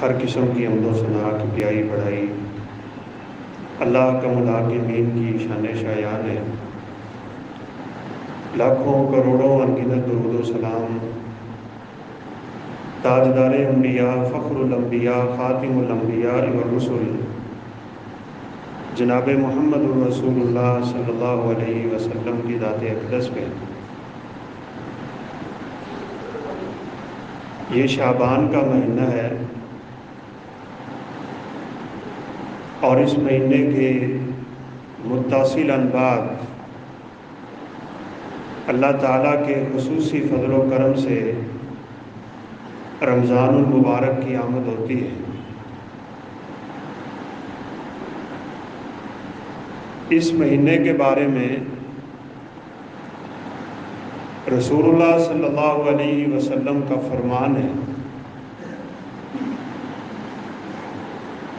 ہر قسم کی حمد و ثنا کی پیائی بڑھائی اللہ کا ملاقمین کی شان شایان ہے۔ لاکھوں کروڑوں انگنت درود و سلام تاجدار انبیاء فخر الانبیاء خاتم الانبیاء والرسل جناب محمد رسول اللہ صلی اللہ علیہ وسلم کی ذات اقدس پہ۔ یہ شعبان کا مہینہ ہے اور اس مہینے کے متصل بعد اللہ تعالیٰ کے خصوصی فضل و کرم سے رمضان المبارک کی آمد ہوتی ہے۔ اس مہینے کے بارے میں رسول اللہ صلی اللہ علیہ وسلم کا فرمان ہے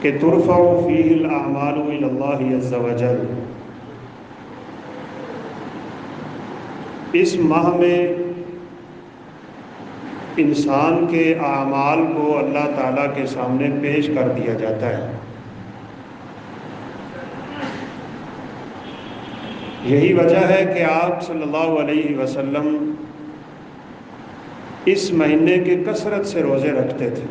کہ ترفع فیہ الاعمال الی اللہ عز وجل۔ اس ماہ میں انسان کے اعمال کو اللہ تعالیٰ کے سامنے پیش کر دیا جاتا ہے۔ یہی وجہ ہے کہ آپ صلی اللہ علیہ وسلم اس مہینے کے کثرت سے روزے رکھتے تھے،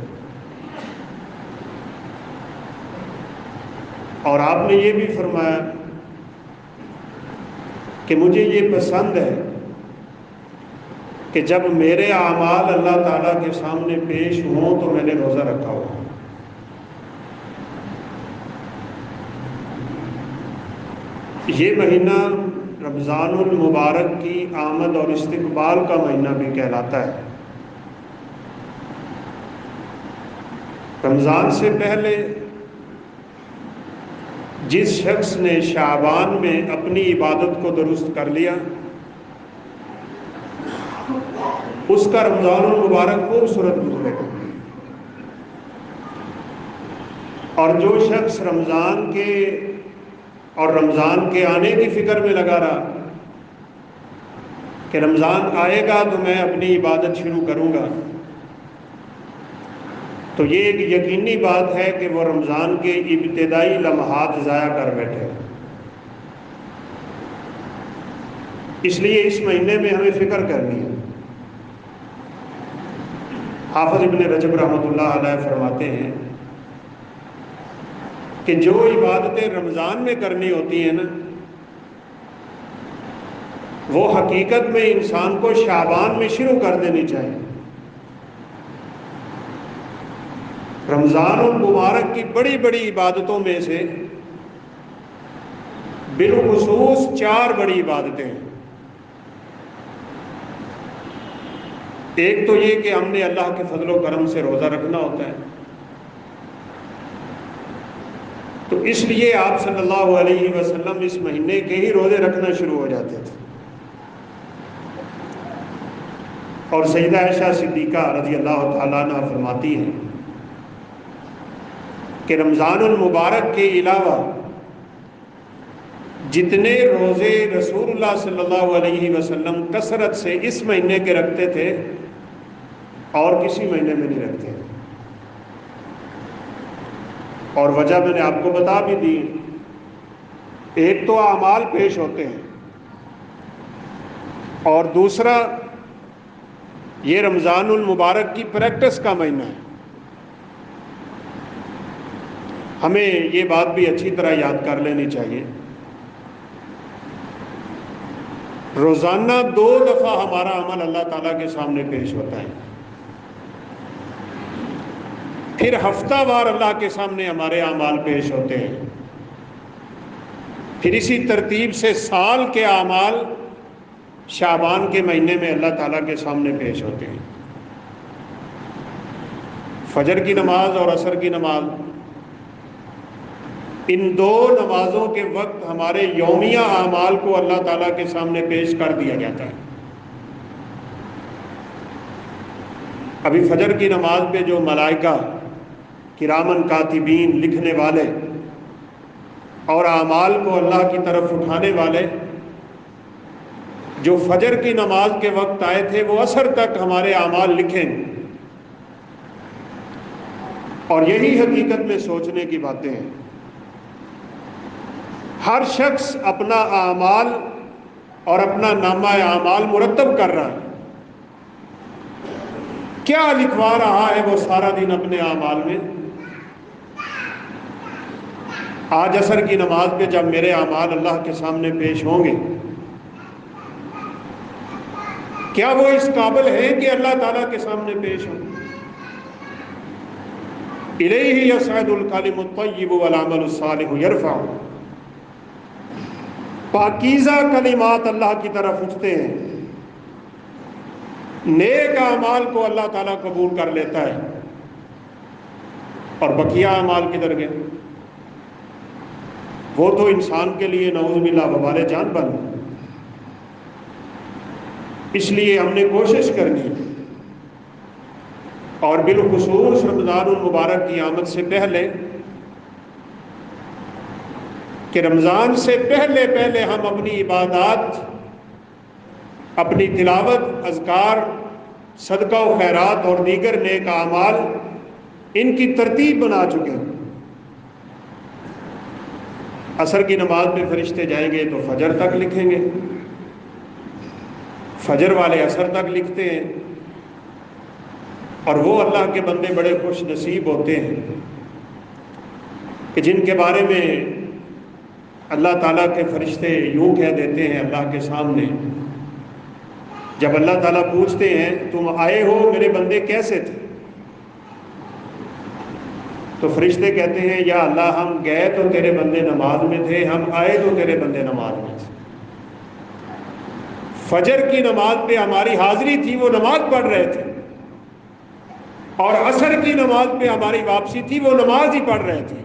اور آپ نے یہ بھی فرمایا کہ مجھے یہ پسند ہے کہ جب میرے اعمال اللہ تعالیٰ کے سامنے پیش ہوں تو میں نے روزہ رکھا ہو۔ یہ مہینہ رمضان المبارک کی آمد اور استقبال کا مہینہ بھی کہلاتا ہے۔ رمضان سے پہلے جس شخص نے شعبان میں اپنی عبادت کو درست کر لیا اس کا رمضان المبارک خوبصورت گزرے گا، اور جو شخص رمضان کے آنے کی فکر میں لگا رہا کہ رمضان آئے گا تو میں اپنی عبادت شروع کروں گا، تو یہ ایک یقینی بات ہے کہ وہ رمضان کے ابتدائی لمحات ضائع کر بیٹھے۔ اس لیے اس مہینے میں ہمیں فکر کرنی ہے۔ حافظ ابن رجب رحمۃ اللہ علیہ فرماتے ہیں کہ جو عبادتیں رمضان میں کرنی ہوتی ہیں نا، وہ حقیقت میں انسان کو شعبان میں شروع کر دینی چاہیے۔ رمضان المبارک کی بڑی بڑی عبادتوں میں سے بالخصوص 4 بڑی عبادتیں ہیں۔ ایک تو یہ کہ ہم نے اللہ کے فضل و کرم سے روزہ رکھنا ہوتا ہے، تو اس لیے آپ صلی اللہ علیہ وسلم اس مہینے کے ہی روزے رکھنا شروع ہو جاتے تھے۔ اور سیدہ عائشہ صدیقہ رضی اللہ تعالیٰ عنہ فرماتی ہیں کہ رمضان المبارک کے علاوہ جتنے روزے رسول اللہ صلی اللہ علیہ وسلم کثرت سے اس مہینے کے رکھتے تھے اور کسی مہینے میں نہیں رکھتے، اور وجہ میں نے آپ کو بتا بھی دی۔ ایک تو اعمال پیش ہوتے ہیں، اور دوسرا یہ رمضان المبارک کی پریکٹس کا مہینہ ہے۔ ہمیں یہ بات بھی اچھی طرح یاد کر لینی چاہیے، روزانہ 2 دفعہ ہمارا عمل اللہ تعالیٰ کے سامنے پیش ہوتا ہے، پھر ہفتہ وار اللہ کے سامنے ہمارے اعمال پیش ہوتے ہیں، پھر اسی ترتیب سے سال کے اعمال شعبان کے مہینے میں اللہ تعالیٰ کے سامنے پیش ہوتے ہیں۔ فجر کی نماز اور عصر کی نماز، ان 2 نمازوں کے وقت ہمارے یومیہ اعمال کو اللہ تعالیٰ کے سامنے پیش کر دیا جاتا ہے۔ ابھی فجر کی نماز پہ جو ملائکہ کرامن کاتبین لکھنے والے اور اعمال کو اللہ کی طرف اٹھانے والے جو فجر کی نماز کے وقت آئے تھے وہ عصر تک ہمارے اعمال لکھیں، اور یہی حقیقت میں سوچنے کی باتیں ہیں۔ ہر شخص اپنا اعمال اور اپنا نامہ اعمال مرتب کر رہا ہے، کیا لکھوا رہا ہے وہ سارا دن اپنے اعمال میں؟ آج عصر کی نماز پہ جب میرے اعمال اللہ کے سامنے پیش ہوں گے، کیا وہ اس قابل ہیں کہ اللہ تعالیٰ کے سامنے پیش ہوں؟ الیہ یصعد الکلم الطیب والعمل الصالح یرفع، پاکیزہ کلمات اللہ کی طرف اٹھتے ہیں، نیک اعمال کو اللہ تعالیٰ قبول کر لیتا ہے، اور بقیہ اعمال کدھر گئے؟ وہ تو انسان کے لیے نعوذ باللہ وبال جان بن۔ اس لیے ہم نے کوشش کرنی، اور بالخصوص رمضان المبارک کی آمد سے پہلے، کہ رمضان سے پہلے پہلے ہم اپنی عبادات، اپنی تلاوت، اذکار، صدقہ و خیرات اور دیگر نیک اعمال، ان کی ترتیب بنا چکے ہیں۔ عصر کی نماز پہ فرشتے جائیں گے تو فجر تک لکھیں گے، فجر والے عصر تک لکھتے ہیں، اور وہ اللہ کے بندے بڑے خوش نصیب ہوتے ہیں کہ جن کے بارے میں اللہ تعالیٰ کے فرشتے یوں کہہ دیتے ہیں اللہ کے سامنے، جب اللہ تعالیٰ پوچھتے ہیں تم آئے ہو میرے بندے کیسے تھے، تو فرشتے کہتے ہیں یا اللہ ہم گئے تو تیرے بندے نماز میں تھے، ہم آئے تو تیرے بندے نماز میں تھے۔ فجر کی نماز پہ ہماری حاضری تھی، وہ نماز پڑھ رہے تھے، اور عصر کی نماز پہ ہماری واپسی تھی، وہ نماز ہی پڑھ رہے تھے۔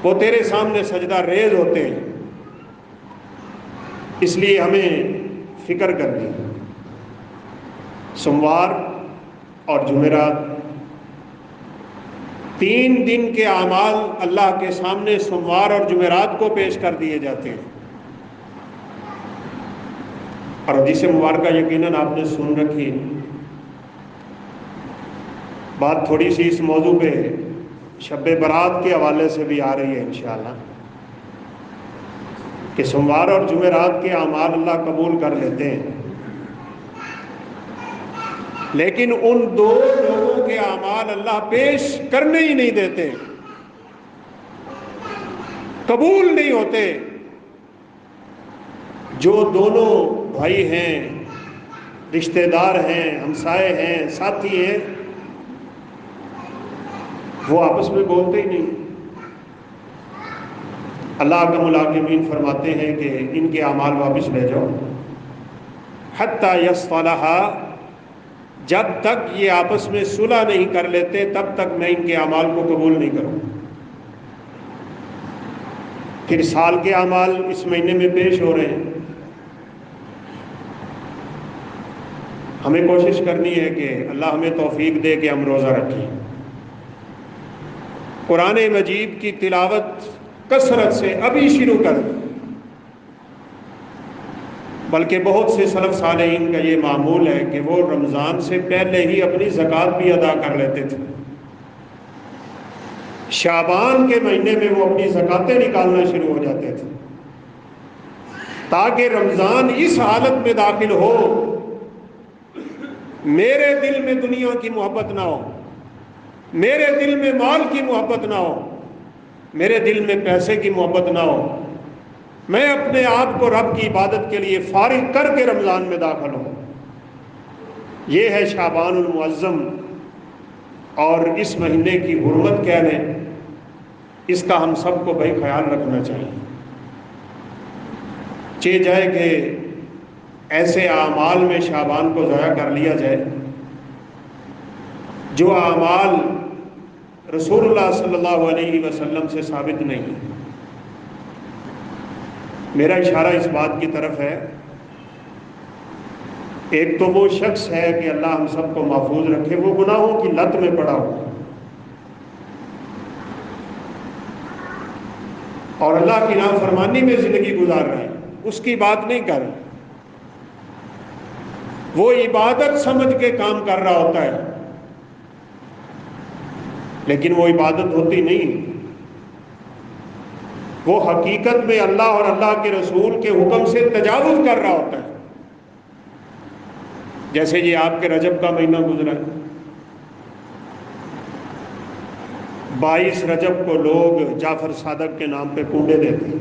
وہ تیرے سامنے سجدہ ریز ہوتے ہیں۔ اس لیے ہمیں فکر کرنی ہے، سوموار اور جمعرات 3 دن کے اعمال اللہ کے سامنے سوموار اور جمعرات کو پیش کر دیے جاتے ہیں، اور حدیث مبارکہ یقیناً آپ نے سن رکھی۔ بات تھوڑی سی اس موضوع پہ شب برات کے حوالے سے بھی آ رہی ہے انشاءاللہ، کہ سوموار اور جمعرات کے اعمال اللہ قبول کر لیتے ہیں، لیکن ان 2 لوگوں کے اعمال اللہ پیش کرنے ہی نہیں دیتے، قبول نہیں ہوتے، جو دونوں بھائی ہیں، رشتہ دار ہیں، ہمسائے ہیں، ساتھی ہیں، وہ آپس میں بولتے ہی نہیں۔ اللہ کا ملاقمین فرماتے ہیں کہ ان کے اعمال واپس لے جاؤ، حتی یصطلحا، جب تک یہ آپس میں صلح نہیں کر لیتے تب تک میں ان کے اعمال کو قبول نہیں کروں۔ پھر سال کے اعمال اس مہینے میں پیش ہو رہے ہیں، ہمیں کوشش کرنی ہے کہ اللہ ہمیں توفیق دے کہ ہم روزہ رکھیں، قرآن مجید کی تلاوت کثرت سے ابھی شروع کر دیں، بلکہ بہت سے سلف صالحین کا یہ معمول ہے کہ وہ رمضان سے پہلے ہی اپنی زکوٰۃ بھی ادا کر لیتے تھے، شعبان کے مہینے میں وہ اپنی زکاتیں نکالنا شروع ہو جاتے تھے، تاکہ رمضان اس حالت میں داخل ہو، میرے دل میں دنیا کی محبت نہ ہو، میرے دل میں مال کی محبت نہ ہو، میرے دل میں پیسے کی محبت نہ ہو، میں اپنے آپ کو رب کی عبادت کے لیے فارغ کر کے رمضان میں داخل ہوں۔ یہ ہے شعبان المعظم، اور اس مہینے کی حرمت کیا ہے، اس کا ہم سب کو بھائی خیال رکھنا چاہیے۔ چہ جائے کہ ایسے اعمال میں شعبان کو ضائع کر لیا جائے جو اعمال رسول اللہ صلی اللہ علیہ وسلم سے ثابت نہیں ہے۔ میرا اشارہ اس بات کی طرف ہے، ایک تو وہ شخص ہے کہ اللہ ہم سب کو محفوظ رکھے، وہ گناہوں کی لت میں پڑا ہو اور اللہ کی نافرمانی میں زندگی گزار رہا ہے، اس کی بات نہیں کر رہا، وہ عبادت سمجھ کے کام کر رہا ہوتا ہے، لیکن وہ عبادت ہوتی نہیں، وہ حقیقت میں اللہ اور اللہ کے رسول کے حکم سے تجاوز کر رہا ہوتا ہے۔ جیسے یہ آپ کے رجب کا مہینہ گزرا ہے، 22 رجب کو لوگ جعفر صادق کے نام پہ کنڈے دیتے ہیں۔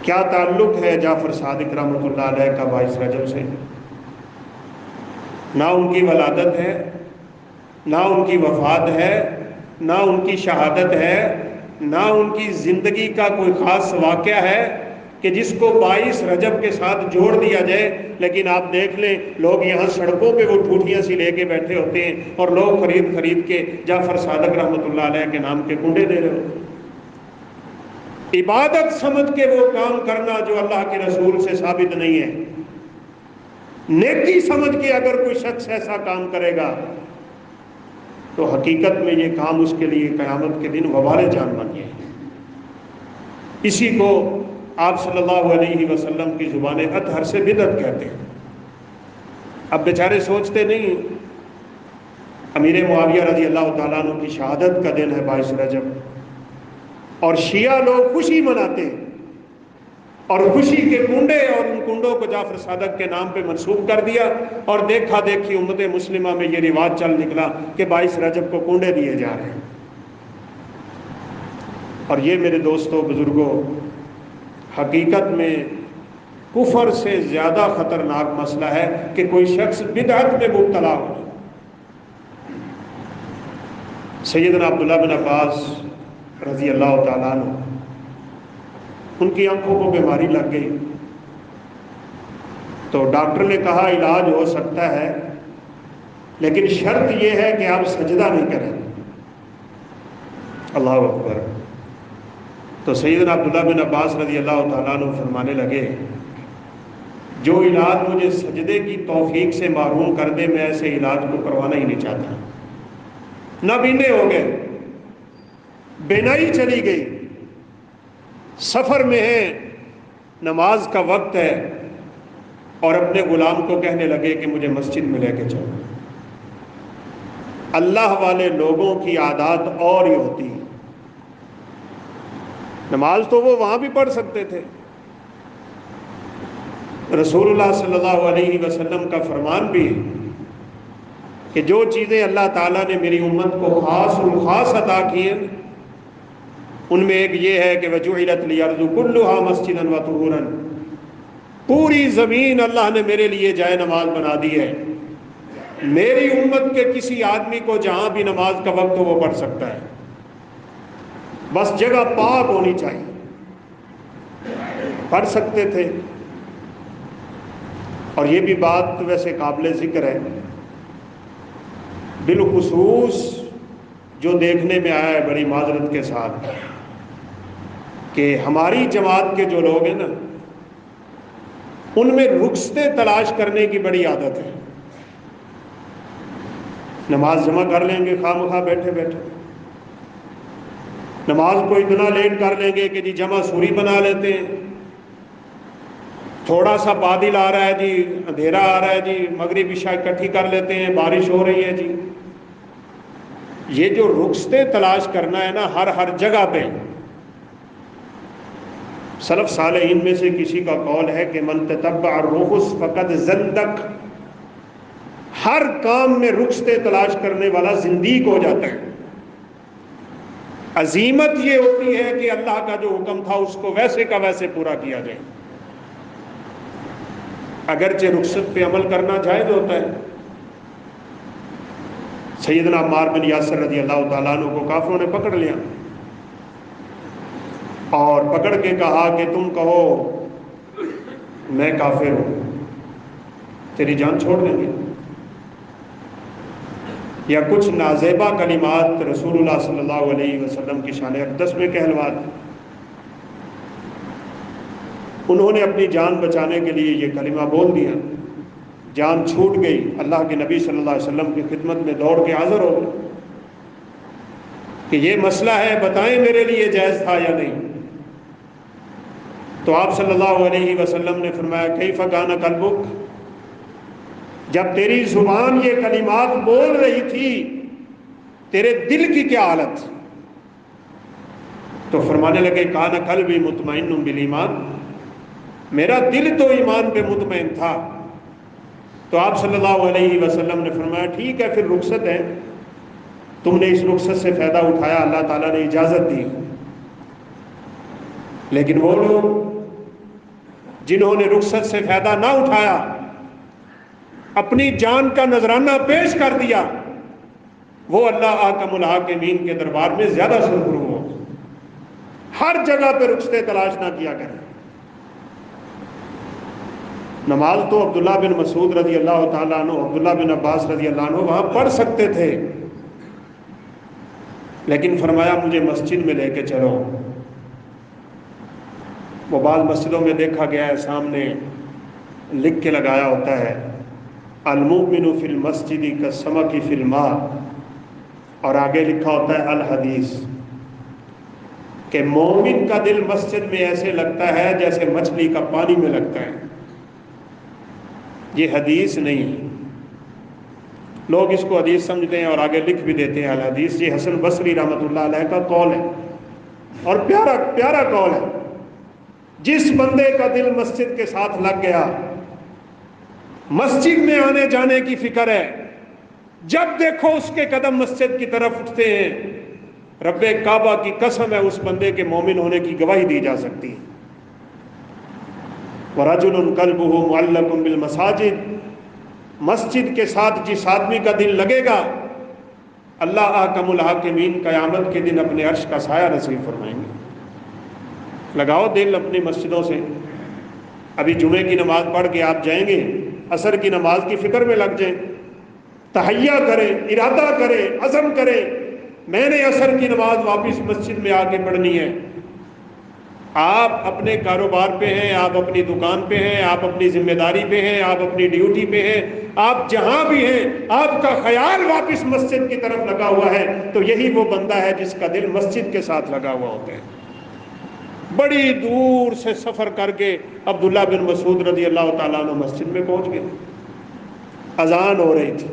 کیا تعلق ہے جعفر صادق رحمۃ اللہ علیہ کا 22 رجب سے؟ نہ ان کی ولادت ہے، نہ ان کی وفات ہے، نہ ان کی شہادت ہے، نہ ان کی زندگی کا کوئی خاص واقعہ ہے کہ جس کو 22 رجب کے ساتھ جوڑ دیا جائے۔ لیکن آپ دیکھ لیں، لوگ یہاں سڑکوں پہ وہ ٹھوٹیاں سی لے کے بیٹھے ہوتے ہیں اور لوگ خرید خرید کے جعفر صادق رحمۃ اللہ علیہ کے نام کے کنڈے دے رہے ہوتے ہیں۔ عبادت سمجھ کے وہ کام کرنا جو اللہ کے رسول سے ثابت نہیں ہے، نیکی سمجھ کے اگر کوئی شخص ایسا کام کرے گا تو حقیقت میں یہ کام اس کے لیے قیامت کے دن وبال جان بن جائے۔ اسی کو آپ صلی اللہ علیہ وسلم کی زبان اطہر سے بدعت کہتے ہیں۔ اب بیچارے سوچتے نہیں، امیر معاویہ رضی اللہ تعالیٰ عنہ کی شہادت کا دن ہے 22 رجب، اور شیعہ لوگ خوشی مناتے ہیں اور خوشی کے کنڈے اور ان کنڈوں کو جعفر صادق کے نام پہ منسوب کر دیا، اور دیکھا دیکھی امت مسلمہ میں یہ رواج چل نکلا کہ 22 رجب کو کنڈے دیے جا رہے ہیں۔ اور یہ میرے دوستوں بزرگوں، حقیقت میں کفر سے زیادہ خطرناک مسئلہ ہے کہ کوئی شخص بدعت میں مبتلا ہو۔ سیدنا عبداللہ بن عباس رضی اللہ تعالیٰ عنہ، ان کی آنکھوں کو بیماری لگ گئی تو ڈاکٹر نے کہا علاج ہو سکتا ہے لیکن شرط یہ ہے کہ آپ سجدہ نہیں کریں۔ اللہ اکبر۔ تو سیدنا عبداللہ بن عباس رضی اللہ تعالیٰ عنہ فرمانے لگے، جو علاج مجھے سجدے کی توفیق سے محروم کر دے میں ایسے علاج کو کروانا ہی نہیں چاہتا۔ نابینے ہو گئے، بینائی چلی گئی، سفر میں ہے، نماز کا وقت ہے، اور اپنے غلام کو کہنے لگے کہ مجھے مسجد میں لے کے چلو۔ اللہ والے لوگوں کی عادات اور ہی ہوتی ہے۔ نماز تو وہ وہاں بھی پڑھ سکتے تھے، رسول اللہ صلی اللہ علیہ وسلم کا فرمان بھی ہے کہ جو چیزیں اللہ تعالیٰ نے میری امت کو خاص الخاص عطا کی ہیں ان میں ایک یہ ہے کہ وَجُعِلَتْ لِي الْأَرْضُ كُلُّهَا مَسْجِدًا وَطُهُورًا، پوری زمین اللہ نے میرے لیے جائے نماز بنا دی ہے۔ میری امت کے کسی آدمی کو جہاں بھی نماز کا وقت ہو وہ پڑھ سکتا ہے، بس جگہ پاک ہونی چاہیے۔ پڑھ سکتے تھے۔ اور یہ بھی بات ویسے قابل ذکر ہے، بالخصوص جو دیکھنے میں آیا ہے بڑی معذرت کے ساتھ کہ ہماری جماعت کے جو لوگ ہیں نا ان میں رخصتیں تلاش کرنے کی بڑی عادت ہے۔ نماز جمع کر لیں گے خواہ مخواہ بیٹھے بیٹھے، نماز کو اتنا لیٹ کر لیں گے کہ جی جمع سوری بنا لیتے ہیں، تھوڑا سا بادل آ رہا ہے جی، اندھیرا آ رہا ہے جی، مغرب عشاء اکٹھی کر لیتے ہیں، بارش ہو رہی ہے جی۔ یہ جو رخصتیں تلاش کرنا ہے نا ہر جگہ پہ، سلف صالحین میں سے کسی کا قول ہے کہ من تتبع الرخص فقد زندق، ہر کام میں رخصتیں تلاش کرنے والا زندیق ہو جاتا ہے۔ عزیمت یہ ہوتی ہے کہ اللہ کا جو حکم تھا اس کو ویسے کا ویسے پورا کیا جائے، اگرچہ رخصت پہ عمل کرنا جائز ہوتا ہے۔ سیدنا عمار بن یاسر رضی اللہ تعالیٰ عنہ کو کافروں نے پکڑ لیا اور پکڑ کے کہا کہ تم کہو میں کافر ہوں، تیری جان چھوڑ دیں گے، یا کچھ نازیبا کلمات رسول اللہ صلی اللہ علیہ وسلم کی شان اقدس میں کہلوا دی۔ انہوں نے اپنی جان بچانے کے لیے یہ کلمہ بول دیا، جان چھوٹ گئی، اللہ کے نبی صلی اللہ علیہ وسلم کی خدمت میں دوڑ کے حاضر ہو گئے کہ یہ مسئلہ ہے، بتائیں میرے لیے جائز تھا یا نہیں۔ تو آپ صلی اللہ علیہ وسلم نے فرمایا کیف کان قلبک، جب تیری زبان یہ کلمات بول رہی تھی تیرے دل کی کیا حالت؟ تو فرمانے لگے کان قلبی مطمئن بالایمان، میرا دل تو ایمان پہ مطمئن تھا۔ تو آپ صلی اللہ علیہ وسلم نے فرمایا ٹھیک ہے، پھر رخصت ہے، تم نے اس رخصت سے فائدہ اٹھایا، اللہ تعالیٰ نے اجازت دی۔ لیکن وہ لوگ جنہوں نے رخصت سے فائدہ نہ اٹھایا، اپنی جان کا نذرانہ پیش کر دیا، وہ اللہ احکم الحاکمین کے دربار میں زیادہ سرخرو ہو۔ ہر جگہ پہ رخصتیں تلاش نہ کیا کریں۔ نماز تو عبداللہ بن مسعود رضی اللہ تعالیٰ عنہ، عبداللہ بن عباس رضی اللہ عنہ وہاں پڑھ سکتے تھے، لیکن فرمایا مجھے مسجد میں لے کے چلو۔ وہ بعض مسجدوں میں دیکھا گیا ہے سامنے لکھ کے لگایا ہوتا ہے المؤمن فی المسجد کالسمک فی الماء، اور آگے لکھا ہوتا ہے الحدیث، کہ مومن کا دل مسجد میں ایسے لگتا ہے جیسے مچھلی کا پانی میں لگتا ہے۔ یہ حدیث نہیں ہے، لوگ اس کو حدیث سمجھتے ہیں اور آگے لکھ بھی دیتے ہیں الحدیث۔ یہ حسن بصری رحمۃ اللہ علیہ کا قول ہے، اور پیارا پیارا قول ہے۔ جس بندے کا دل مسجد کے ساتھ لگ گیا، مسجد میں آنے جانے کی فکر ہے، جب دیکھو اس کے قدم مسجد کی طرف اٹھتے ہیں، رب کعبہ کی قسم ہے اس بندے کے مومن ہونے کی گواہی دی جا سکتی ہے۔ وَرَجُلٌ قَلْبُهُ مُعَلَّقٌ بِالْمَسَاجِدِ، مسجد کے ساتھ جس آدمی کا دل لگے گا، اللہ احکم الحاکمین قیامت کے دن اپنے عرش کا سایہ نصیب فرمائیں گے۔ لگاؤ دل اپنی مسجدوں سے۔ ابھی جمعے کی نماز پڑھ کے آپ جائیں گے، عصر کی نماز کی فکر میں لگ جائیں، تہیہ کریں، ارادہ کریں، عزم کریں، میں نے عصر کی نماز واپس مسجد میں آ کے پڑھنی ہے۔ آپ اپنے کاروبار پہ ہیں، آپ اپنی دکان پہ ہیں، آپ اپنی ذمہ داری پہ ہیں، آپ اپنی ڈیوٹی پہ ہیں، آپ جہاں بھی ہیں، آپ کا خیال واپس مسجد کی طرف لگا ہوا ہے، تو یہی وہ بندہ ہے جس کا دل مسجد کے ساتھ لگا ہوا ہوتا ہے۔ بڑی دور سے سفر کر کے عبداللہ بن مسعود رضی اللہ تعالیٰ عنہ مسجد میں پہنچ گئے، اذان ہو رہی تھی۔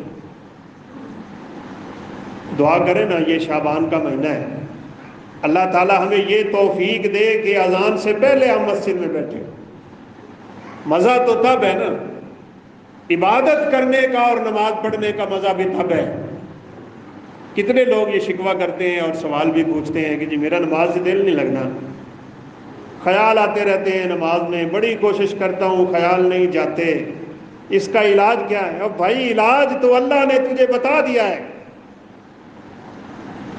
دعا کریں نا، یہ شعبان کا مہینہ ہے، اللہ تعالیٰ ہمیں یہ توفیق دے کہ اذان سے پہلے ہم مسجد میں بیٹھے۔ مزہ تو تب ہے نا، عبادت کرنے کا اور نماز پڑھنے کا مزہ بھی تب ہے۔ کتنے لوگ یہ شکوہ کرتے ہیں اور سوال بھی پوچھتے ہیں کہ جی میرا نماز سے دل نہیں لگنا، خیال آتے رہتے ہیں نماز میں، بڑی کوشش کرتا ہوں خیال نہیں جاتے، اس کا علاج کیا ہے؟ اب بھائی علاج تو اللہ نے تجھے بتا دیا ہے۔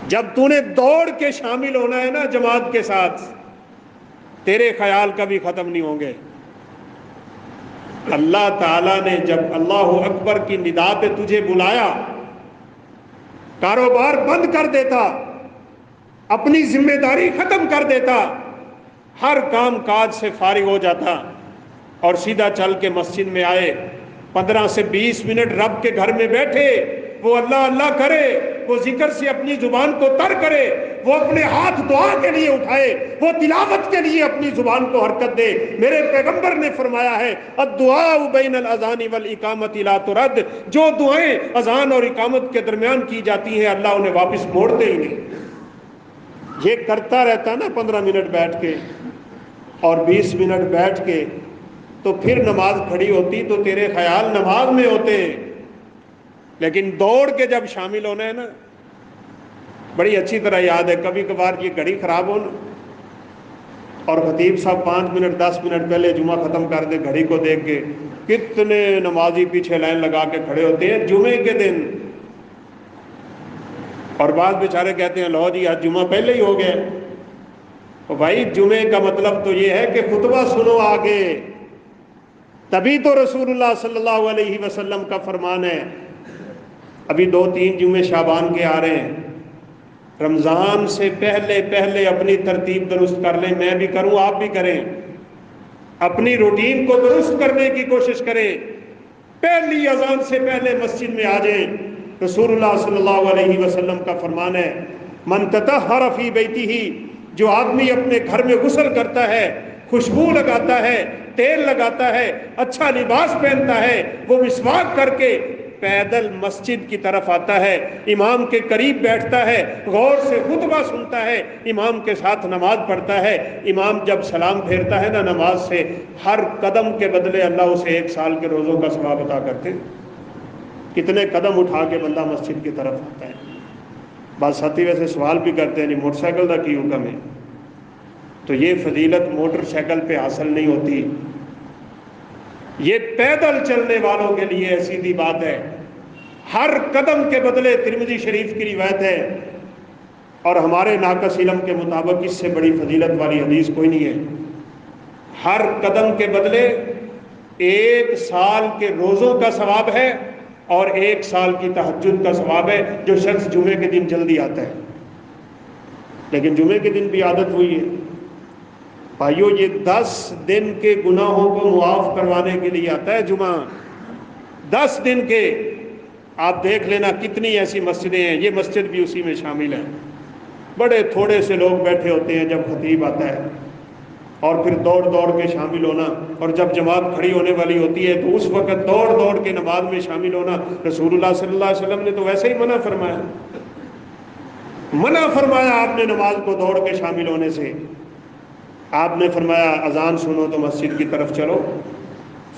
جب تو نے دوڑ کے شامل ہونا ہے نا جماعت کے ساتھ، تیرے خیال کبھی ختم نہیں ہوں گے۔ اللہ تعالیٰ نے جب اللہ اکبر کی ندا پہ تجھے بلایا، کاروبار بند کر دیتا، اپنی ذمہ داری ختم کر دیتا، ہر کام کاج سے فارغ ہو جاتا اور سیدھا چل کے مسجد میں آئے، 15 سے 20 منٹ رب کے گھر میں بیٹھے، وہ اللہ اللہ کرے، وہ ذکر سے اپنی زبان کو تر کرے، وہ اپنے ہاتھ دعا کے لیے اٹھائے، وہ تلاوت کے لیے اپنی زبان کو حرکت دے۔ میرے پیغمبر نے فرمایا ہے الدعاء بین الاذان والاقامت لا ترد، جو دعائیں اذان اور اقامت کے درمیان کی جاتی ہیں اللہ انہیں واپس موڑتے ہی نہیں۔ یہ کرتا رہتا نا 15 منٹ بیٹھ کے اور 20 منٹ بیٹھ کے، تو پھر نماز کھڑی ہوتی تو تیرے خیال نماز میں ہوتے، لیکن دوڑ کے جب شامل ہونا ہے نا، بڑی اچھی طرح یاد ہے، کبھی کبھار یہ گھڑی خراب ہو نا، اور خطیب صاحب 5 منٹ 10 منٹ پہلے جمعہ ختم کر دے، گھڑی کو دیکھ کے کتنے نمازی پیچھے لائن لگا کے کھڑے ہوتے ہیں جمعے کے دن، اور بعض بیچارے کہتے ہیں لو جی آج جمعہ پہلے ہی ہو گیا۔ تو بھائی جمعے کا مطلب تو یہ ہے کہ خطبہ سنو آگے، تبھی تو رسول اللہ صلی اللہ علیہ وسلم کا فرمان ہے۔ ابھی 2-3 جمعے شعبان کے آ رہے ہیں، رمضان سے پہلے پہلے اپنی ترتیب درست کر لیں، میں بھی کروں آپ بھی کریں، اپنی روٹین کو درست کرنے کی کوشش کریں، پہلی اذان سے پہلے مسجد میں آ جائیں۔ رسول اللہ صلی اللہ علیہ وسلم کا فرمان ہے من تطہر فی بیتہ، جو آدمی اپنے گھر میں غسل کرتا ہے، خوشبو لگاتا ہے، تیل لگاتا ہے، اچھا لباس پہنتا ہے، وہ مسواک کر کے پیدل مسجد کی طرف آتا ہے، امام کے قریب بیٹھتا ہے، غور سے خطبہ سنتا ہے، امام کے ساتھ نماز پڑھتا ہے، امام جب سلام پھیرتا ہے نا نماز سے، ہر قدم کے بدلے اللہ اسے 1 سال کے روزوں کا ثواب عطا کرتے ہیں۔ کتنے قدم اٹھا کے بندہ مسجد کی طرف آتا ہے۔ بعض ساتھی ویسے سوال بھی کرتے ہیں نہیں موٹر سائیکل کا کی حکم ہے؟ تو یہ فضیلت موٹر سائیکل پہ حاصل نہیں ہوتی، یہ پیدل چلنے والوں کے لیے سیدھی بات ہے۔ ہر قدم کے بدلے، ترمذی شریف کی روایت ہے اور ہمارے ناقص علم کے مطابق اس سے بڑی فضیلت والی حدیث کوئی نہیں ہے، ہر قدم کے بدلے 1 سال کے روزوں کا ثواب ہے اور 1 سال کی تہجد کا ثواب ہے۔ جو شخص جمعے کے دن جلدی آتا ہے، لیکن جمعے کے دن بھی عادت ہوئی ہے بھائیو، یہ 10 دن کے گناہوں کو معاف کروانے کے لیے آتا ہے جمعہ، 10 دن کے۔ آپ دیکھ لینا کتنی ایسی مسجدیں ہیں، یہ مسجد بھی اسی میں شامل ہے، بڑے تھوڑے سے لوگ بیٹھے ہوتے ہیں جب خطیب آتا ہے، اور پھر دوڑ دوڑ کے شامل ہونا، اور جب جماعت کھڑی ہونے والی ہوتی ہے تو اس وقت دوڑ دوڑ کے نماز میں شامل ہونا۔ رسول اللہ صلی اللہ علیہ وسلم نے تو ویسے ہی منع فرمایا آپ نے نماز کو دوڑ کے شامل ہونے سے۔ آپ نے فرمایا اذان سنو تو مسجد کی طرف چلو،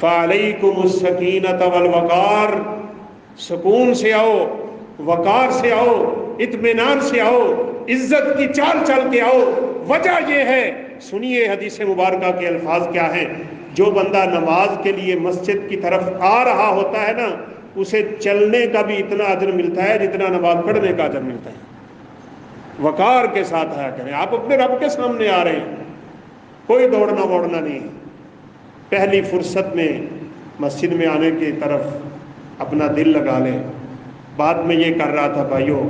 فَعَلَيْكُمُ السَّكِينَةَ وَالْوَقَارَ، سکون سے آؤ، وقار سے آؤ، اطمینان سے آؤ، عزت کی چال چل کے آؤ۔ وجہ یہ ہے، سنیے حدیث مبارکہ کے الفاظ کیا ہیں، جو بندہ نماز کے لیے مسجد کی طرف آ رہا ہوتا ہے نا، اسے چلنے کا بھی اتنا اجر ملتا ہے جتنا نماز پڑھنے کا اجر ملتا ہے۔ وقار کے ساتھ آیا کریں، آپ اپنے رب کے سامنے آ رہے ہیں، کوئی دوڑنا ووڑنا نہیں۔ پہلی فرصت میں مسجد میں آنے کی طرف اپنا دل لگا لیں۔ بعد میں یہ کر رہا تھا بھائیوں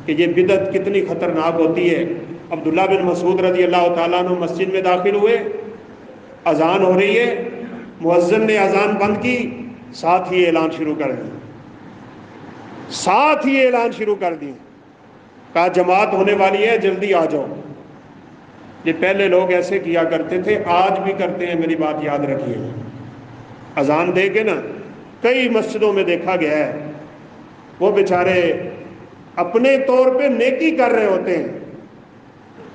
کہ یہ بدعت کتنی خطرناک ہوتی ہے۔ عبداللہ بن مسعود رضی اللہ تعالیٰ عنہ مسجد میں داخل ہوئے، اذان ہو رہی ہے، مؤذن نے اذان بند کی، ساتھ ہی اعلان شروع کر دی، کہا جماعت ہونے والی ہے، جلدی آ جاؤ۔ یہ پہلے لوگ ایسے کیا کرتے تھے، آج بھی کرتے ہیں، میری بات یاد رکھیے۔ اذان دے کے نا کئی مسجدوں میں دیکھا گیا ہے، وہ بیچارے اپنے طور پہ نیکی کر رہے ہوتے ہیں،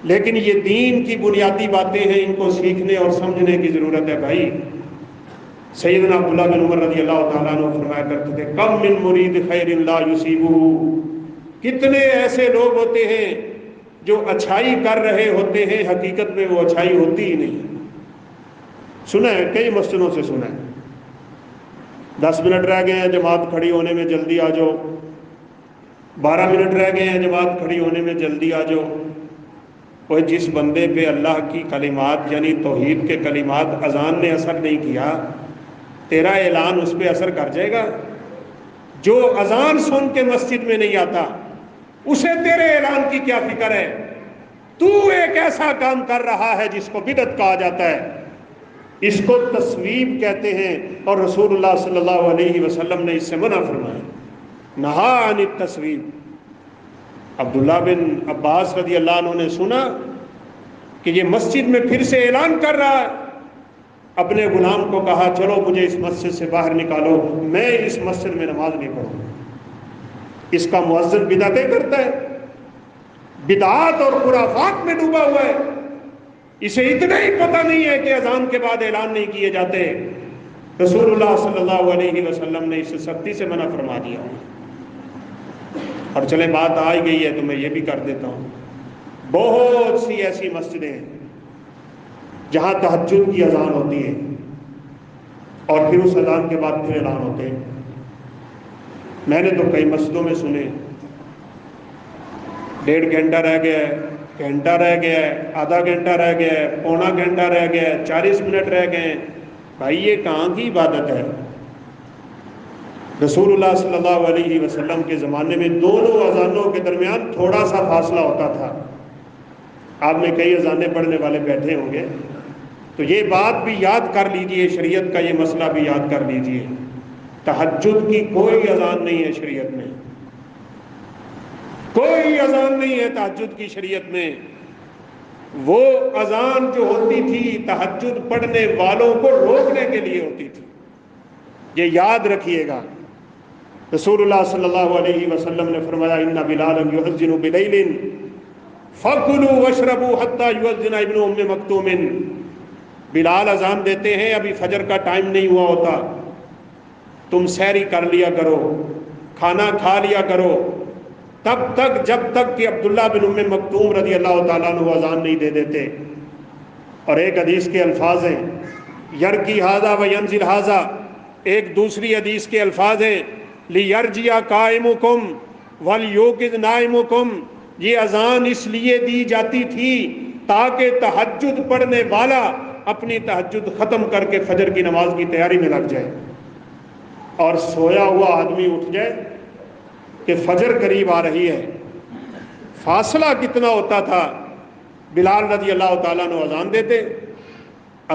لیکن یہ دین کی بنیادی باتیں ہیں، ان کو سیکھنے اور سمجھنے کی ضرورت ہے بھائی۔ سیدنا عبداللہ بن عمر رضی اللہ تعالیٰ عنہ فرمایا کرتے تھے، کم من مرید خیر لا یصیبہ، کتنے ایسے لوگ ہوتے ہیں جو اچھائی کر رہے ہوتے ہیں، حقیقت میں وہ اچھائی ہوتی ہی نہیں۔ سنا ہے، کئی مسجدوں سے سنا ہے، 10 منٹ رہ گئے ہیں جماعت کھڑی ہونے میں، جلدی آ جاؤ، 12 منٹ رہ گئے ہیں جماعت کھڑی ہونے میں، جلدی آ جاؤ۔ وہ جس بندے پہ اللہ کی کلمات یعنی توحید کے کلمات اذان نے اثر نہیں کیا، تیرا اعلان اس پہ اثر کر جائے گا؟ جو اذان سن کے مسجد میں نہیں آتا، اسے تیرے اعلان کی کیا فکر ہے؟ تو ایک ایسا کام کر رہا ہے جس کو بدعت کہا جاتا ہے، اس کو تصویب کہتے ہیں، اور رسول اللہ صلی اللہ علیہ وسلم نے اس سے منع فرمایا، نہا عن التصویب۔ عبداللہ بن عباس رضی اللہ عنہ نے سنا کہ یہ مسجد میں پھر سے اعلان کر رہا ہے، اپنے غلام کو کہا چلو مجھے اس مسجد سے باہر نکالو، میں اس مسجد میں نماز نہیں پڑھوں۔ اس کا مؤذن بدعتیں کرتا ہے، بدعات اور خرافات میں ڈوبا ہوا ہے، اسے اتنا ہی پتہ نہیں ہے کہ اذان کے بعد اعلان نہیں کیے جاتے۔ رسول اللہ صلی اللہ علیہ وسلم نے اسے سختی سے منع فرما دیا۔ اور چلے بات آ ہی گئی ہے تو میں یہ بھی کر دیتا ہوں، بہت سی ایسی مسجدیں ہیں جہاں تہجد کی اذان ہوتی ہے اور پھر اس اذان کے بعد پھر اعلان ہوتے ہیں۔ میں نے تو کئی مسجدوں میں سنے 1.5 گھنٹہ رہ گیا ہے، گھنٹہ رہ گیا ہے، آدھا گھنٹہ رہ گیا ہے، پونا گھنٹہ رہ گیا ہے، 40 منٹ رہ گئے ہیں۔ بھائی یہ کہاں کی عبادت ہے؟ رسول اللہ صلی اللہ علیہ وسلم کے زمانے میں دونوں اذانوں کے درمیان تھوڑا سا فاصلہ ہوتا تھا۔ آپ میں کئی اذانیں پڑھنے والے بیٹھے ہوں گے تو یہ بات بھی یاد کر لیجئے، شریعت کا یہ مسئلہ بھی یاد کر لیجئے، تہجد کی کوئی اذان نہیں ہے شریعت میں، کوئی اذان نہیں ہے تہجد کی شریعت میں۔ وہ اذان جو ہوتی تھی تہجد پڑھنے والوں کو روکنے کے لیے ہوتی تھی. یہ یاد رکھیے گا. رسول اللہ صلی اللہ علیہ وسلم نے فرمایا ان بلالا یؤذن بلیل فکلوا واشربوا حتی یؤذن ابن ام مکتوم. بلال اذان دیتے ہیں، ابھی فجر کا ٹائم نہیں ہوا ہوتا، تم سحری کر لیا کرو، کھانا کھا لیا کرو تب تک جب تک کہ عبداللہ بن ام مکتوم رضی اللہ تعالیٰ عنہ اذان نہیں دے دیتے. اور ایک حدیث کے الفاظ ہیں یرکی ھذا وینزل ھذا، ایک دوسری حدیث کے الفاظ ہیں لیرجع قائمکم ولیوقظ نائمکم. یہ اذان اس لیے دی جاتی تھی تاکہ تہجد پڑھنے والا اپنی تہجد ختم کر کے فجر کی نماز کی تیاری میں لگ جائے، اور سویا ہوا آدمی اٹھ جائے کہ فجر قریب آ رہی ہے. فاصلہ کتنا ہوتا تھا. بلال رضی اللہ تعالیٰ نے اذان دیتے،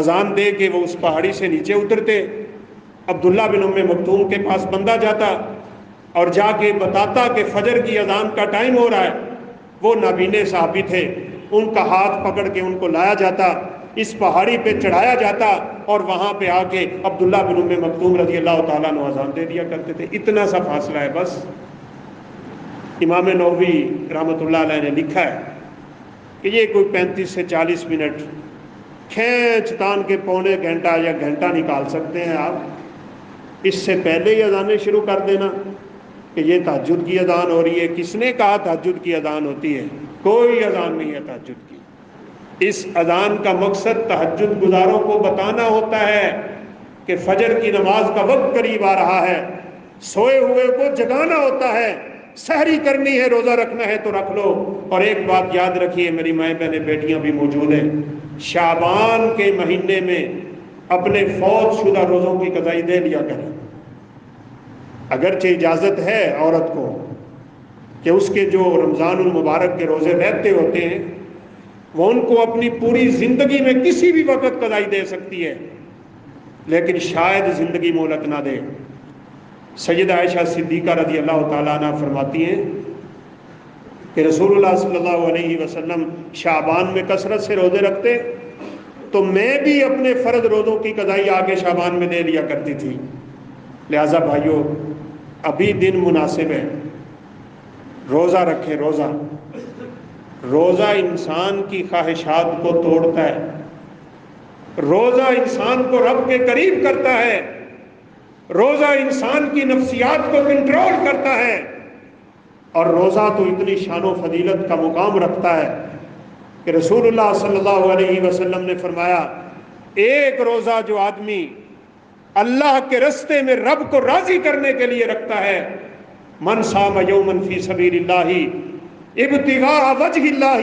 اذان دے کے وہ اس پہاڑی سے نیچے اترتے، عبداللہ بن ام مکتوم کے پاس بندہ جاتا اور جا کے بتاتا کہ فجر کی اذان کا ٹائم ہو رہا ہے. وہ نابینے صحابی تھے، ان کا ہاتھ پکڑ کے ان کو لایا جاتا، اس پہاڑی پہ چڑھایا جاتا اور وہاں پہ آ کے عبداللہ بن ام مکتوم رضی اللہ تعالیٰ عنہ اذان دے دیا کرتے تھے. اتنا سا فاصلہ ہے بس. امام نووی رحمۃ اللہ علیہ نے لکھا ہے کہ یہ کوئی 35 سے 40 منٹ کھینچ تان کے پونے گھنٹہ یا گھنٹہ نکال سکتے ہیں آپ. اس سے پہلے ہی اذانیں شروع کر دینا کہ یہ تہجد کی اذان ہو رہی ہے. کس نے کہا تہجد کی اذان ہوتی ہے؟ کوئی اذان نہیں ہے تہجد کی. اس اذان کا مقصد تہجد گزاروں کو بتانا ہوتا ہے کہ فجر کی نماز کا وقت قریب آ رہا ہے. سوئے ہوئے کو جگانا ہوتا ہے. سحری کرنی ہے، روزہ رکھنا ہے تو رکھ لو. اور ایک بات یاد رکھیے، میری مائیں بہنیں بیٹیاں بھی موجود ہیں، شعبان کے مہینے میں اپنے فوت شدہ روزوں کی قضائی دے لیا کریں. اگرچہ اجازت ہے عورت کو کہ اس کے جو رمضان المبارک کے روزے رہتے ہوتے ہیں وہ ان کو اپنی پوری زندگی میں کسی بھی وقت قضائی دے سکتی ہے، لیکن شاید زندگی مہلت نہ دے. سیدہ عائشہ صدیقہ رضی اللہ تعالیٰ عنہ فرماتی ہیں کہ رسول اللہ صلی اللہ علیہ وسلم شعبان میں کثرت سے روزے رکھتے تو میں بھی اپنے فرض روزوں کی قضائی آگے شعبان میں دے لیا کرتی تھی. لہٰذا بھائیو، ابھی دن مناسب ہے، روزہ رکھیں. روزہ انسان کی خواہشات کو توڑتا ہے، روزہ انسان کو رب کے قریب کرتا ہے، روزہ انسان کی نفسیات کو کنٹرول کرتا ہے. اور روزہ تو اتنی شان و فضیلت کا مقام رکھتا ہے کہ رسول اللہ صلی اللہ علیہ وسلم نے فرمایا ایک روزہ جو آدمی اللہ کے رستے میں رب کو راضی کرنے کے لیے رکھتا ہے، من صام یوما فی سبیل اللہ ابتغاء وجہ اللہ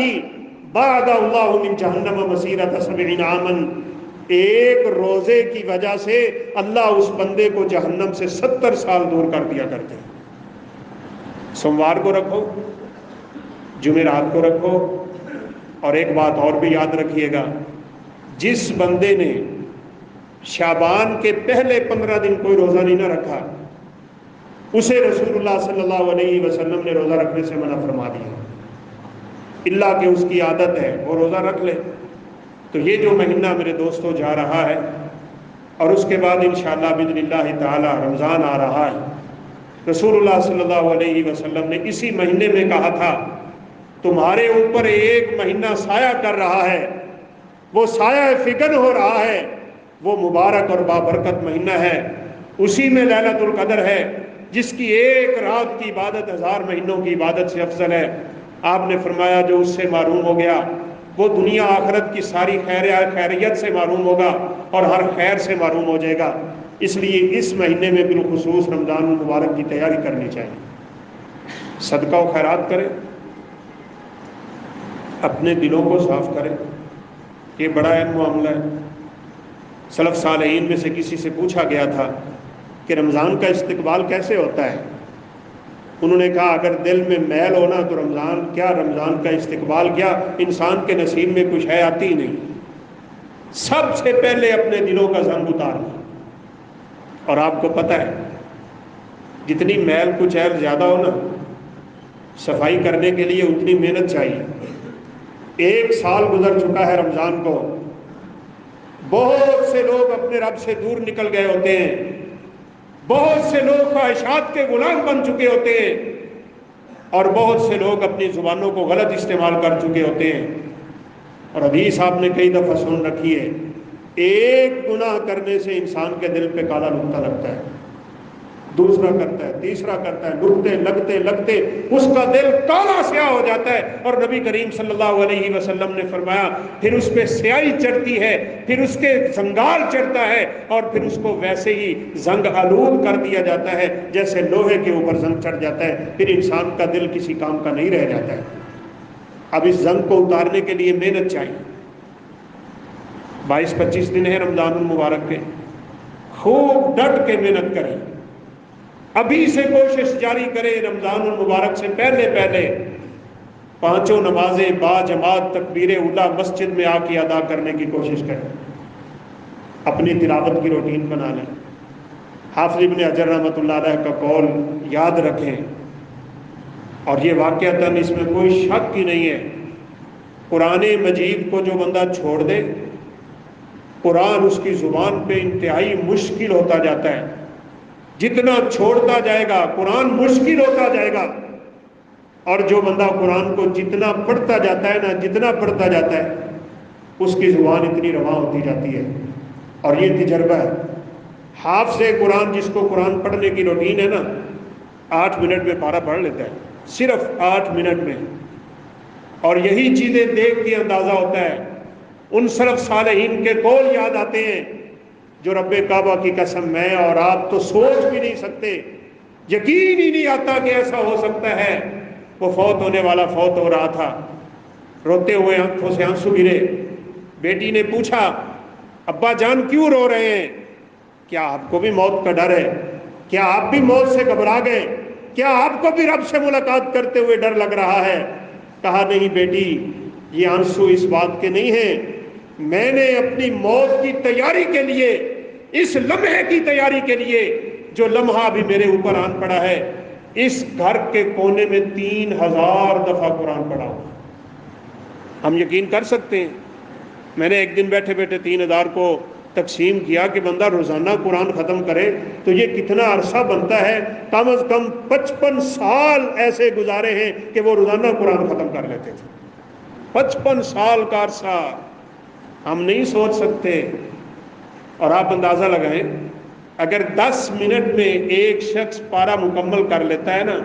بعد اللہ من جہنم مسیرۃ 70 عاما. ایک روزے کی وجہ سے اللہ اس بندے کو جہنم سے 70 سال دور کر دیا کرتے ہیں. سوموار کو رکھو، جمعرات کو رکھو. اور ایک بات اور بھی یاد رکھیے گا، جس بندے نے شعبان کے پہلے 15 دن کوئی روزہ نہیں نہ رکھا اسے رسول اللہ صلی اللہ علیہ وسلم نے روزہ رکھنے سے منع فرما دیا، اللہ کہ اس کی عادت ہے وہ روزہ رکھ لے. تو یہ جو مہینہ میرے دوستوں جا رہا ہے اور اس کے بعد انشاءاللہ باذن اللہ تعالی رمضان آ رہا ہے. رسول اللہ صلی اللہ علیہ وسلم نے اسی مہینے میں کہا تھا تمہارے اوپر ایک مہینہ سایہ کر رہا ہے، وہ سایہ فکر ہو رہا ہے، وہ مبارک اور بابرکت مہینہ ہے. اسی میں لیلۃ القدر ہے جس کی ایک رات کی عبادت 1000 مہینوں کی عبادت سے افضل ہے. آپ نے فرمایا جو اس سے محروم ہو گیا وہ دنیا آخرت کی ساری خیریت سے محروم ہوگا اور ہر خیر سے محروم ہو جائے گا. اس لیے اس مہینے میں بالخصوص رمضان المبارک کی تیاری کرنی چاہیے. صدقہ و خیرات کریں، اپنے دلوں کو صاف کریں. یہ بڑا اہم معاملہ ہے. سلف صالحین میں سے کسی سے پوچھا گیا تھا کہ رمضان کا استقبال کیسے ہوتا ہے؟ انہوں نے کہا اگر دل میں میل ہونا تو رمضان کا استقبال کیا، انسان کے نصیب میں کچھ ہے آتی ہی نہیں. سب سے پہلے اپنے دلوں کا زنگ اتارنا. اور آپ کو پتہ ہے جتنی میل کچیل زیادہ ہو نا، صفائی کرنے کے لیے اتنی محنت چاہیے. 1 سال گزر چکا ہے رمضان کو، بہت سے لوگ اپنے رب سے دور نکل گئے ہوتے ہیں، بہت سے لوگ خواہشات کے غلام بن چکے ہوتے ہیں، اور بہت سے لوگ اپنی زبانوں کو غلط استعمال کر چکے ہوتے ہیں۔ اور حدیث آپ نے کئی دفعہ سن رکھی ہے، ایک گناہ کرنے سے انسان کے دل پہ کالا نقطہ لگتا ہے، دوسرا کرتا ہے، تیسرا کرتا ہے، نقطے لگتے لگتے اس کا دل کالا سیاہ ہو جاتا ہے، اور نبی کریم صلی اللہ علیہ وسلم نے فرمایا پھر اس پہ سیاہی چڑھتی ہے، پھر اس کے زنگار چڑھتا ہے، اور پھر اس کو ویسے ہی زنگ آلود کر دیا جاتا ہے جیسے لوہے کے اوپر زنگ چڑھ جاتا ہے، پھر انسان کا دل کسی کام کا نہیں رہ جاتا ہے۔ اب اس زنگ کو اتارنے کے لیے محنت چاہیے۔ 22-25 دن ہے رمضان المبارک کے، خوب ڈٹ کے محنت کریں، ابھی سے کوشش جاری کریں، رمضان المبارک سے پہلے پہلے 5 نمازیں با جماعت تکبیر اولیٰ مسجد میں آ کے ادا کرنے کی کوشش کریں، اپنی تلاوت کی روٹین بنا لیں۔ حافظ ابن حجر رحمۃ اللہ علیہ کا قول یاد رکھیں، اور یہ واقعتاً اس میں کوئی شک ہی نہیں ہے، قرآن مجید کو جو بندہ چھوڑ دے، قرآن اس کی زبان پہ انتہائی مشکل ہوتا جاتا ہے، جتنا چھوڑتا جائے گا قرآن مشکل ہوتا جائے گا، اور جو بندہ قرآن کو جتنا پڑھتا جاتا ہے نا، جتنا پڑھتا جاتا ہے، اس کی زبان اتنی رواں ہوتی جاتی ہے۔ اور یہ تجربہ ہے، حافظ قرآن جس کو قرآن پڑھنے کی روٹین ہے نا، 8 منٹ میں پارہ پڑھ لیتا ہے، صرف 8 منٹ میں، اور یہی چیزیں دیکھ کے اندازہ ہوتا ہے، ان سلف صالحین کے قول یاد آتے ہیں جو رب کعبہ کی قسم میں اور آپ تو سوچ بھی نہیں سکتے، یقین ہی نہیں آتا کہ ایسا ہو سکتا ہے۔ وہ فوت ہونے والا فوت ہو رہا تھا، روتے ہوئے آنکھوں سے آنسو گرے، بیٹی نے پوچھا ابا جان کیوں رو رہے ہیں؟ کیا آپ کو بھی موت کا ڈر ہے؟ کیا آپ بھی موت سے گھبرا گئے؟ کیا آپ کو بھی رب سے ملاقات کرتے ہوئے ڈر لگ رہا ہے؟ کہا نہیں بیٹی، یہ آنسو اس بات کے نہیں ہیں، میں نے اپنی موت کی تیاری کے لیے، اس لمحے کی تیاری کے لیے جو لمحہ بھی میرے اوپر آن پڑا ہے، اس گھر کے کونے میں 3000 دفعہ قرآن پڑھا ہوں۔ ہم یقین کر سکتے ہیں، میں نے ایک دن بیٹھے بیٹھے 3000 کو تقسیم کیا کہ بندہ روزانہ قرآن ختم کرے تو یہ کتنا عرصہ بنتا ہے، کم از کم 55 سال ایسے گزارے ہیں کہ وہ روزانہ قرآن ختم کر لیتے تھے۔ 55 سال کا عرصہ ہم نہیں سوچ سکتے۔ اور آپ اندازہ لگائیں، اگر 10 منٹ میں ایک شخص پارہ مکمل کر لیتا ہے نا،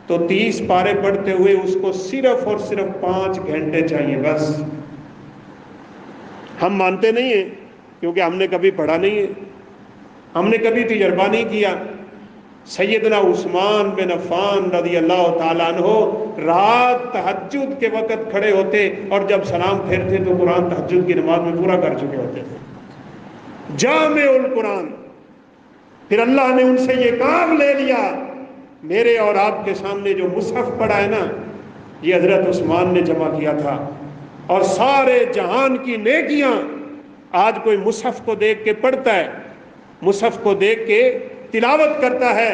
تو 30 پارے پڑھتے ہوئے اس کو صرف اور صرف 5 گھنٹے چاہیے بس۔ ہم مانتے نہیں ہیں کیونکہ ہم نے کبھی پڑھا نہیں ہے، ہم نے کبھی تجربہ نہیں کیا۔ سیدنا عثمان بن عفان رضی اللہ تعالیٰ عنہ رات تہجد کے وقت کھڑے ہوتے، اور جب سلام پھیرتے تو قرآن تہجد کی نماز میں پورا کر چکے ہوتے تھے، جامع القرآن۔ پھر اللہ نے ان سے یہ کام لے لیا، میرے اور آپ کے سامنے جو مصحف پڑا ہے نا، یہ حضرت عثمان نے جمع کیا تھا، اور سارے جہان کی نیکیاں آج کوئی مصحف کو دیکھ کے پڑھتا ہے، مصحف کو دیکھ کے تلاوت کرتا ہے،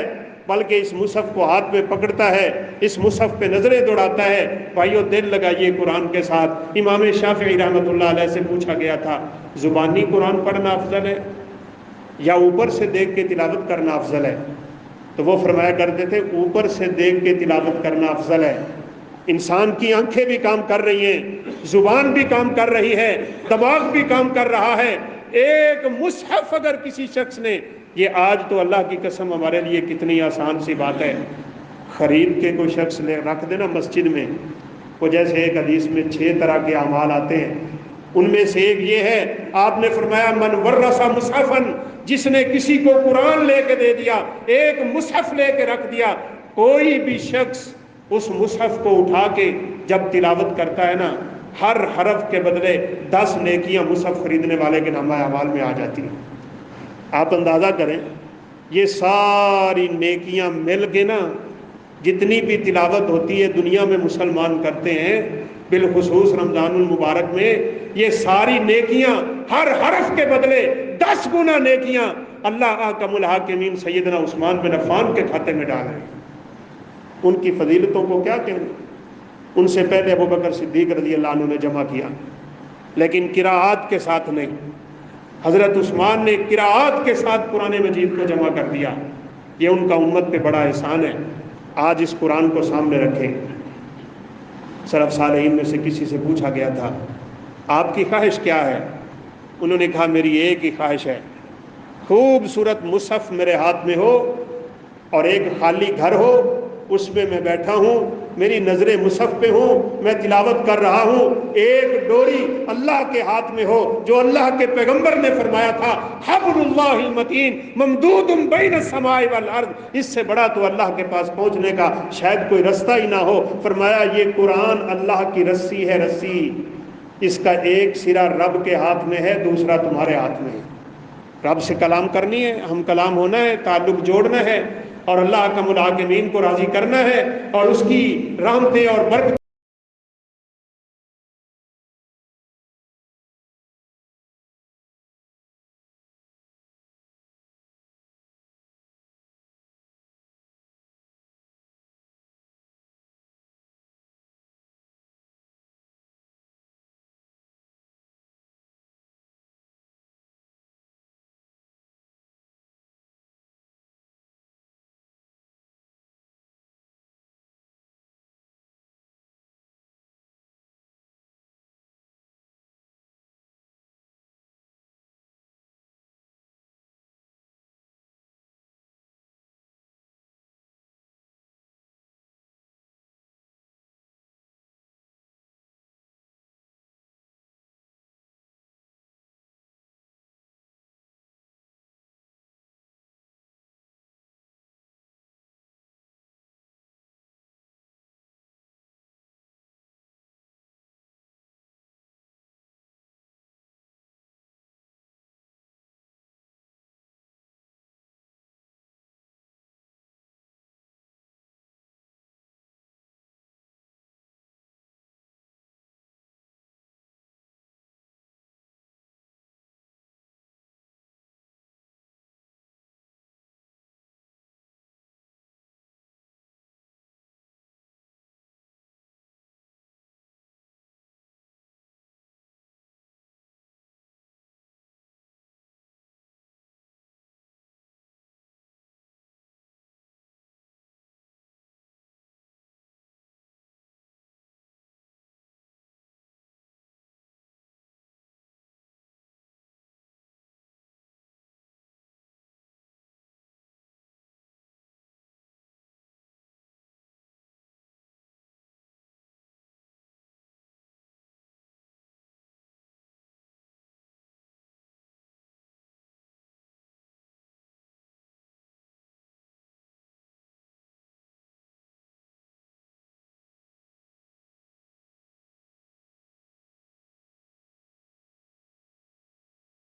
بلکہ اس مصحف کو ہاتھ میں پکڑتا ہے، اس مصحف پہ نظریں دوڑاتا ہے۔ بھائیو دل لگائیے قرآن کے ساتھ۔ امام شافعی رحمۃ اللہ علیہ سے پوچھا گیا تھا زبانی قرآن پڑھنا افضل ہے یا اوپر سے دیکھ کے تلاوت کرنا افضل ہے؟ تو وہ فرمایا کرتے تھے اوپر سے دیکھ کے تلاوت کرنا افضل ہے۔ انسان کی آنکھیں بھی کام کر رہی ہیں، زبان بھی کام کر رہی ہے، دماغ بھی کام کر رہا ہے۔ ایک مصحف اگر کسی شخص نے، یہ آج تو اللہ کی قسم ہمارے لیے کتنی آسان سی بات ہے، خرید کے کوئی شخص لے رکھ دینا مسجد میں، وہ جیسے ایک حدیث میں 6 طرح کے اعمال آتے ہیں، ان میں سے ایک یہ ہے، آپ نے فرمایا من ورث مصحفا، جس نے کسی کو قرآن لے کے دے دیا، ایک مصحف لے کے رکھ دیا، کوئی بھی شخص اس مصحف کو اٹھا کے جب تلاوت کرتا ہے نا، ہر حرف کے بدلے 10 نیکیاں مصحف خریدنے والے کے نامہ اعمال میں آ جاتی ہیں۔ آپ اندازہ کریں، یہ ساری نیکیاں مل کے نا، جتنی بھی تلاوت ہوتی ہے دنیا میں مسلمان کرتے ہیں، بالخصوص رمضان المبارک میں، یہ ساری نیکیاں ہر حرف کے بدلے 10 گنا نیکیاں اللہ احکم الحاکمین سیدنا عثمان بن عفان کے کھاتے میں ڈال رہے ہیں۔ ان کی فضیلتوں کو کیا کہنا، ان سے پہلے ابو بکر صدیق رضی اللہ عنہ نے جمع کیا، لیکن قراءات کے ساتھ نہیں۔ حضرت عثمان نے قراءات کے ساتھ قرآن مجید کو جمع کر دیا۔ یہ ان کا امت پہ بڑا احسان ہے۔ آج اس قرآن کو سامنے رکھیں۔ سلف صالحین میں سے کسی سے پوچھا گیا تھا آپ کی خواہش کیا ہے؟ انہوں نے کہا میری ایک ہی خواہش ہے، خوبصورت مصحف میرے ہاتھ میں ہو اور ایک خالی گھر ہو، اس میں میں بیٹھا ہوں، میری نظریں مصحف پہ ہوں، میں تلاوت کر رہا ہوں، ایک ڈوری اللہ کے ہاتھ میں ہو جو اللہ کے پیغمبر نے فرمایا تھا حبل اللہ المتین ممدود بین السماء والارض، اس سے بڑا تو اللہ کے پاس پہنچنے کا شاید کوئی رستہ ہی نہ ہو۔ فرمایا یہ قرآن اللہ کی رسی ہے، رسی، اس کا ایک سرا رب کے ہاتھ میں ہے، دوسرا تمہارے ہاتھ میں ہے۔ رب سے کلام کرنی ہے، ہم کلام ہونا ہے، تعلق جوڑنا ہے اور اللہ کا ملاقمین کو راضی کرنا ہے اور اس کی رحمتیں اور برکتیں